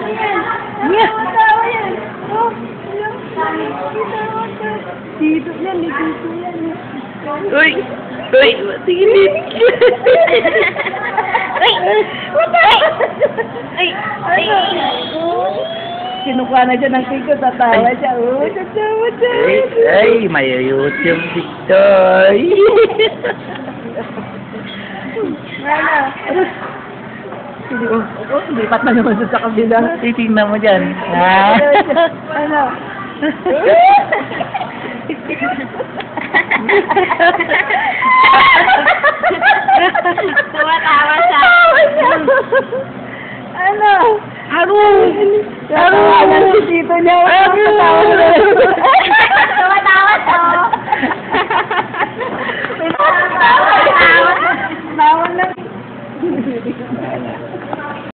Ano yan? Tawa yan. Oh, dito yan, dito yan. Uy! Uy! Tingin! Ay! Ay! Ay! Kinukuha na dyan ng kiko, tatawa siya. Oh, tatawa siya. Ay! May YouTube dito! Ano? Lipat na naman sa kabila. Titingnan mo dyan. Ha? Ano? Tumatawa siya. Ano? Ano? Ano? Si tito niya. Tatawa na. Tumatawa siya. Tawa na.